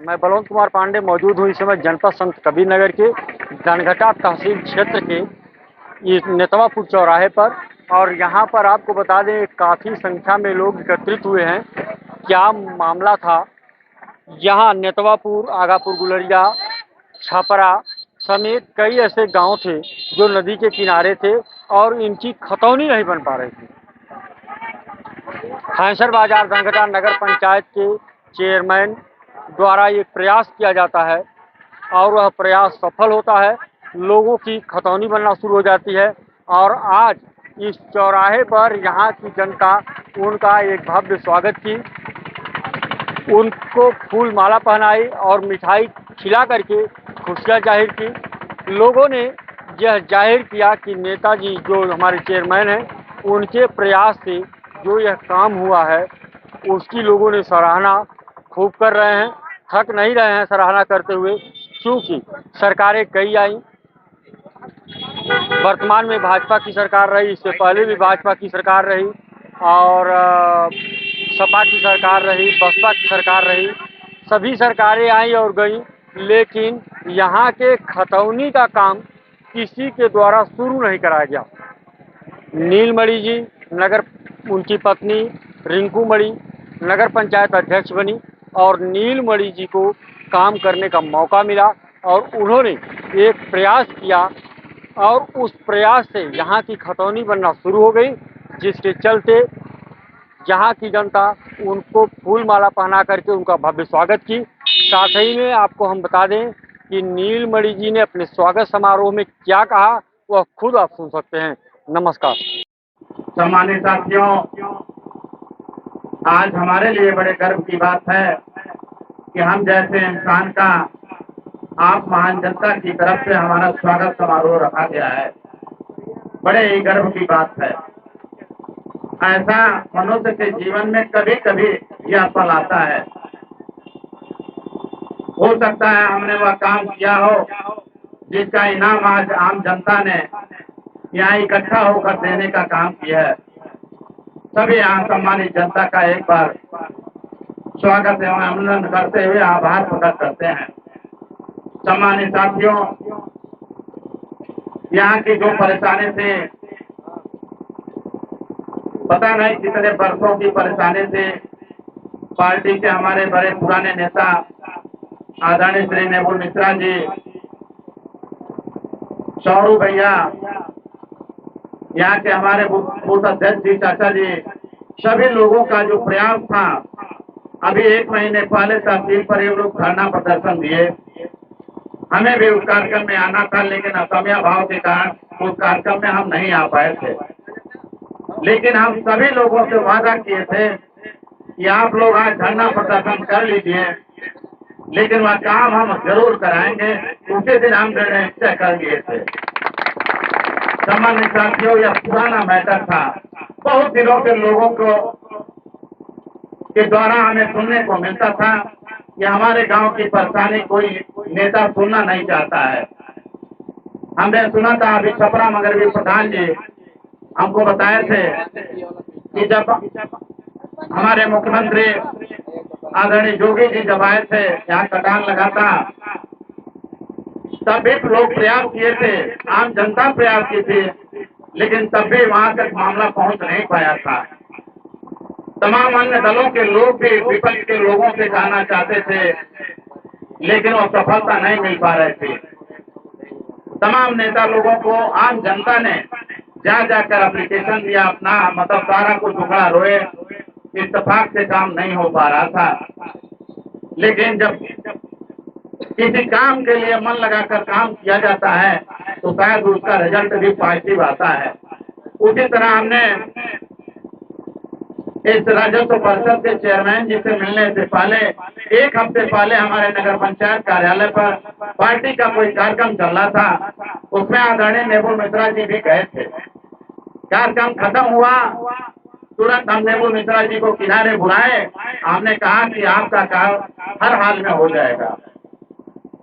मैं बलवंत कुमार पांडे मौजूद हूँ इस समय जनपद संत कबीर नगर के धनघटा तहसील क्षेत्र के इस नेतवापुर चौराहे पर। और यहाँ पर आपको बता दें काफ़ी संख्या में लोग एकत्रित हुए हैं। क्या मामला था, यहाँ नेतवापुर, आगापुर, गुलरिया, छपरा समेत कई ऐसे गांव थे जो नदी के किनारे थे और इनकी खतौनी नहीं बन पा रही थी। हैंसर बाजार धनघटा नगर पंचायत के चेयरमैन द्वारा ये प्रयास किया जाता है और वह प्रयास सफल होता है। लोगों की खतौनी बनना शुरू हो जाती है और आज इस चौराहे पर यहाँ की जनता उनका एक भव्य स्वागत की, उनको फूल माला पहनाई और मिठाई खिला करके खुशियाँ जाहिर की। लोगों ने यह जाहिर किया कि नेताजी जो हमारे चेयरमैन हैं उनके प्रयास से जो यह काम हुआ है उसकी लोगों ने सराहना खूब कर रहे हैं, थक नहीं रहे हैं सराहना करते हुए। क्योंकि सरकारें कई आई, वर्तमान में भाजपा की सरकार रही, इससे पहले भी भाजपा की सरकार रही और सपा की सरकार रही, बसपा की सरकार रही, सभी सरकारें आई और गई, लेकिन यहाँ के खतौनी का काम किसी के द्वारा शुरू नहीं कराया गया। नीलमणि जी नगर, उनकी पत्नी रिंकू मणि नगर पंचायत अध्यक्ष बनी और नीलमणि जी को काम करने का मौका मिला और उन्होंने एक प्रयास किया और उस प्रयास से यहाँ की खतौनी बनना शुरू हो गई, जिसके चलते यहाँ की जनता उनको फूल माला पहना करके उनका भव्य स्वागत की। साथ ही में आपको हम बता दें कि नीलमणि जी ने अपने स्वागत समारोह में क्या कहा वह खुद आप सुन सकते हैं। नमस्कार। सम्मानित साथियों, आज हमारे लिए बड़े गर्व की बात है कि हम जैसे इंसान का आप महान जनता की तरफ से हमारा स्वागत समारोह रखा गया है। बड़े ही गर्व की बात है। ऐसा मनुष्य के जीवन में कभी कभी यह पल आता है। हो सकता है हमने वह काम किया हो जिसका इनाम आज आम जनता ने यहाँ इकट्ठा होकर देने का काम किया है। सभी यहाँ सम्मानित जनता का एक बार स्वागत एवं अभिनंदन करते हुए आभार प्रकट करते हैं। सम्मानित साथियों, यहाँ की जो परेशानी थी, पता नहीं कितने वर्षों की परेशानी थी, पार्टी के हमारे बड़े पुराने नेता आदरणीय श्री नेबुल मिश्रा जी, शौरू भैया, यहाँ के हमारे बूथ अध्यक्ष जी, चाचा जी, सभी लोगों का जो प्रयास था। अभी 1 महीने पहले तहसील पर ये लोग धरना प्रदर्शन दिए। हमें भी उस कार्यक्रम में आना था, लेकिन असमिया भाव के कारण उस कार्यक्रम में हम नहीं आ पाए थे। लेकिन हम सभी लोगों से वादा किए थे कि आप लोग आज धरना प्रदर्शन कर लीजिए, लेकिन वह काम हम जरूर कराएंगे। उसी दिन हम निश्चय कर लिए थे। सम्मानित साथियों, यह पुराना मैटर था। बहुत दिनों के लोगों को के द्वारा हमें सुनने को मिलता था कि हमारे गांव की परेशानी कोई नेता सुनना नहीं चाहता है। हमने सुना था, अभी छपरा मगरवी प्रधान जी हमको बताए थे कि जब हमारे मुख्यमंत्री आदरणीय योगी जी जब आए थे, यहाँ कटान लगा था, तब भी लोग प्रयास किए थे, आम जनता प्रयास की थी, लेकिन तब भी वहां तक मामला पहुंच नहीं पाया था। तमाम अन्य दलों के लोग भी विपक्ष के लोगों से कहना चाहते थे, लेकिन वो सफलता नहीं मिल पा रही थी। तमाम नेता लोगों को आम जनता ने जा जाकर एप्लीकेशन दिया, अपना मतलब सारा कुछ दुखड़ा रोए, इत्तेफाक से काम नहीं हो पा रहा था। लेकिन जब किसी काम के लिए मन लगाकर काम किया जाता है तो शायद उसका रिजल्ट भी पॉजिटिव आता है। उसी तरह हमने इस राजस्व परिषद के चेयरमैन जी से मिलने से पहले 1 हफ्ते पहले हमारे नगर पंचायत कार्यालय पर पार्टी का कोई कार्यक्रम चल रहा था, उसमें आदरणीय नेबुल मिश्रा जी भी गए थे। कार्यक्रम खत्म हुआ, तुरंत हम नेबुल मिश्रा जी को किनारे बुलाए। हमने कहा कि आपका काम हर हाल में हो जाएगा,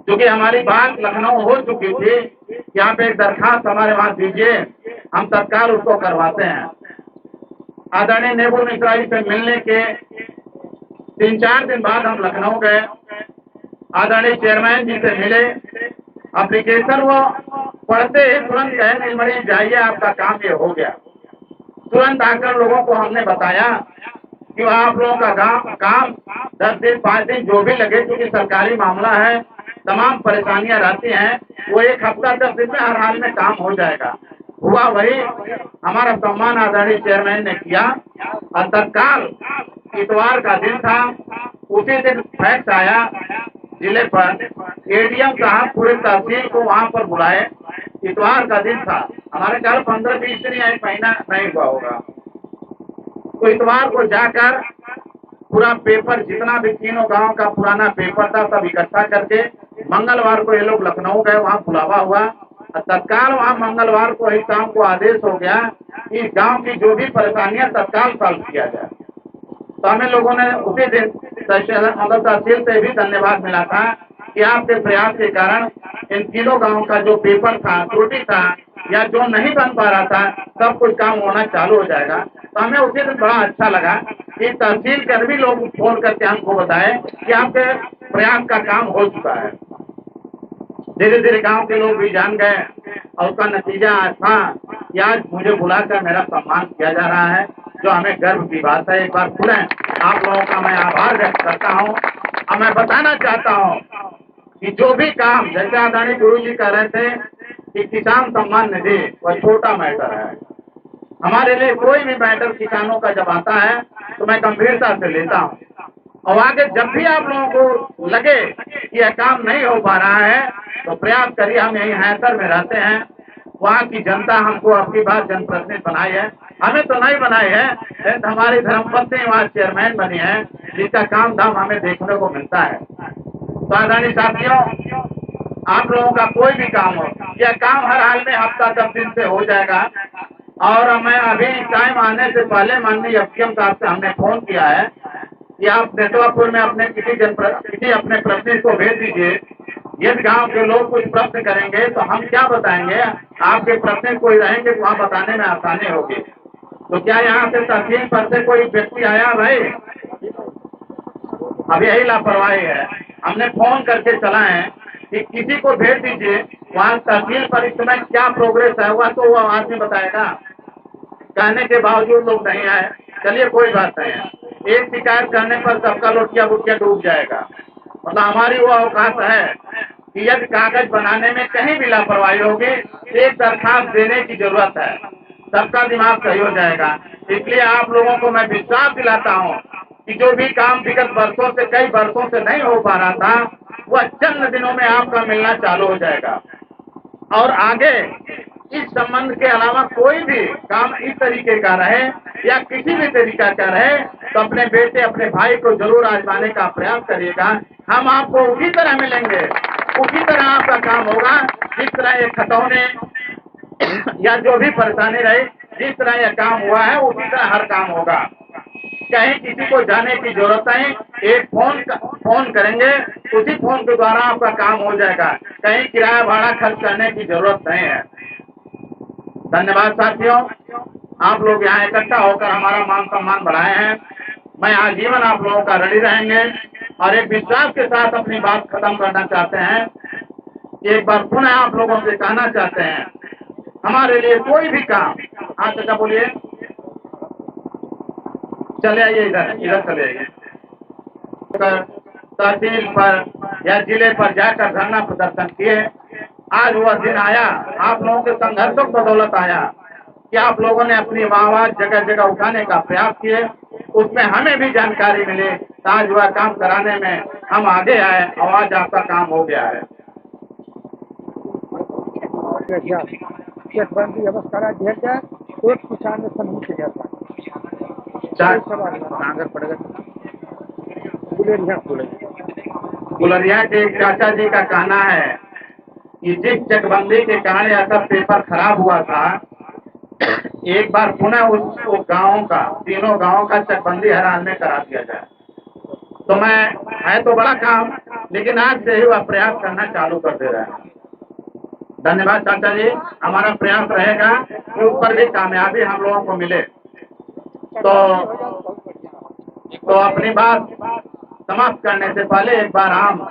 क्योंकि हमारी बात लखनऊ हो चुकी थी कि आप एक दरखास्त हमारे पास दीजिए, हम तत्काल उसको करवाते हैं। आदरणीय नेबुल मिश्रा जी से मिलने के 3-4 दिन बाद हम लखनऊ गए। आदरणीय चेयरमैन जी से मिले, एप्लीकेशन वो पढ़ते ही तुरंत कहे नीलमणि जाइए आपका काम ये हो गया। तुरंत आकर लोगों को हमने बताया कि आप लोगों का काम 10 दिन 5 दिन जो भी लगे, क्योंकि सरकारी मामला है, तमाम परेशानियां रहती हैं, वो 1 हफ्ता 10 दिन में हर हाल में काम हो जाएगा। हुआ वही हमारा सम्मान आदरणीय चेयरमैन ने किया और तत्काल इतवार का दिन था, उसी दिन फैक्स आया जिले पर, एडीएम साहब पूरे तहसील को वहां पर बुलाए। इतवार का दिन था, हमारे ख्याल 15-20 दिन या 1 महीना नहीं हुआ होगा। तो इतवार को जाकर पूरा पेपर, जितना भी तीनों गांव का पुराना पेपर था, सब इकट्ठा करके मंगलवार को ये लोग लखनऊ गए, वहां बुलावा हुआ। तत्काल वहां मंगलवार को ही शाम को आदेश हो गया कि गांव की जो भी परेशानियां तत्काल सॉल्व किया जाए। तो हमें लोगों ने उसी दिन तहसील से भी धन्यवाद मिला था कि आपके प्रयास के कारण इन तीनों गांवों का जो पेपर था, त्रुटि था या जो नहीं बन पा रहा था, सब कुछ काम होना चालू हो जाएगा। तो हमें उसी दिन बड़ा अच्छा लगा कि तहसील के भी लोग फोन करके हमको बताए कि आपके प्रयास का काम हो चुका है। धीरे धीरे गांव के लोग भी जान गए और उसका नतीजा था कि आज मुझे बुलाकर मेरा सम्मान किया जा रहा है, जो हमें गर्व की बात है। एक बार पुनः आप लोगों का मैं आभार व्यक्त करता हूं और मैं बताना चाहता हूं कि जो भी काम, जैसे आदरणीय गुरु जी कह रहे थे कि किसान सम्मान निधि वह छोटा मैटर है। हमारे लिए कोई भी मैटर किसानों का जब आता है तो मैं गंभीरता से लेता हूँ, और आगे जब भी आप लोगों को लगे कि यह काम नहीं हो पा रहा है तो प्रयास करिए। हम यही हैसर में रहते हैं, वहाँ की जनता हमको अपनी बात जनप्रतिनिधि बनाई है, हमें तो नहीं बनाई है, हमारी धर्मपत्नी वहाँ चेयरमैन बनी है, जिसका काम धाम हमें देखने को मिलता है। तो आदरणीय साथियों, आप लोगों का कोई भी काम हो, यह काम हर हाल में हफ्ता 10 दिन से हो जाएगा। और मैं अभी टाइम आने से पहले माननीय एसडीएम साहब से हमने फोन किया है कि आप नेतवापुर में अपने किसी अपने प्रतिनिधि को भेज दीजिए। यदि गांव के लोग कुछ प्रश्न करेंगे तो हम क्या बताएंगे, आपके प्रतिनिधि कोई रहेंगे तो वहाँ बताने में आसानी होगी। तो क्या यहाँ से तहसील पर से कोई व्यक्ति आया भाई? अब यही लापरवाही है। हमने फोन करके चला है कि किसी को भेज दीजिए, वहाँ तहसील पर इस समय क्या प्रोग्रेस है हुआ तो वो आदमी बताएगा। कहने के बावजूद लोग नहीं आए। चलिए कोई बात नहीं है, एक शिकायत करने पर सबका लोटिया बुटिया डूब जाएगा। मतलब हमारी वो अवकाश है कि यदि कागज बनाने में कहीं भी लापरवाही होगी, एक दरखास्त देने की जरूरत है, सबका दिमाग सही हो जाएगा। इसलिए आप लोगों को मैं विश्वास दिलाता हूँ कि जो भी काम विगत वर्षों से, कई वर्षों से नहीं हो पा रहा था, वह चंद दिनों में आपका मिलना चालू हो जाएगा। और आगे इस संबंध के अलावा कोई भी काम इस तरीके का रहे या किसी भी तरीका का रहे तो अपने बेटे, अपने भाई को जरूर आजमाने का प्रयास करिएगा। हम आपको उसी तरह मिलेंगे, उसी तरह आपका काम होगा जिस तरह ये खतौने या जो भी परेशानी रहे, जिस तरह यह काम हुआ है उसी तरह हर काम होगा। कहीं किसी को जाने की जरूरत नहीं, एक फोन करेंगे, उसी फोन के द्वारा आपका काम हो जाएगा। कहीं किराया भाड़ा खर्च करने की जरूरत नहीं है। धन्यवाद साथियों, आप लोग यहाँ इकट्ठा होकर हमारा मान सम्मान बढ़ाए हैं। मैं आजीवन आप लोगों का ऋणी रहेंगे और एक विश्वास के साथ अपनी बात खत्म करना चाहते हैं। एक बार पुनः आप लोगों से कहना चाहते हैं, हमारे लिए कोई भी काम, हाँ चाचा बोलिए, चले आइए, इधर चले आइए। तहसील पर या जिले पर जाकर धरना प्रदर्शन किए। आज वह दिन आया, आप लोगों के संघर्षों की बदौलत आया कि आप लोगों ने अपनी आवाज जगह जगह उठाने का प्रयास किए, उसमें हमें भी जानकारी मिली। आज वह काम कराने में हम आगे आए और आज आपका काम हो गया है। चकबंदी अवस्थाध्यक्ष एक किसान समिति के गुलरिया के एक चाचा जी का कहना है कि जिस चकबंदी के कारण ऐसा पेपर खराब हुआ था, एक बार पुनः उस गांवों का, तीनों गांवों का चकबंदी हर हाल में करा दिया जाए। तो है तो बड़ा काम, लेकिन आज से ही वह प्रयास करना चालू कर दे रहे हैं। धन्यवाद चाचा जी, हमारा प्रयास रहेगा कि उस पर भी कामयाबी हम लोगों को मिले। तो अपनी बात समाप्त करने से पहले एक बार हम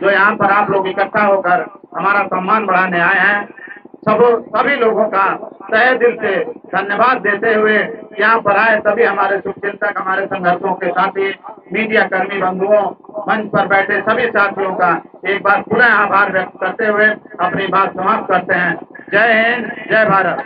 जो यहाँ पर आप लोग इकट्ठा होकर हमारा सम्मान बढ़ाने आए हैं, सभी लोगों का तहे दिल से धन्यवाद देते हुए यहाँ पर आए सभी हमारे शुभचिंतक, हमारे संघर्षों के साथी, मीडिया कर्मी बंधुओं, मंच पर बैठे सभी साथियों का एक बार पुनः आभार व्यक्त करते हुए अपनी बात समाप्त करते हैं। जय हिंद, जय भारत।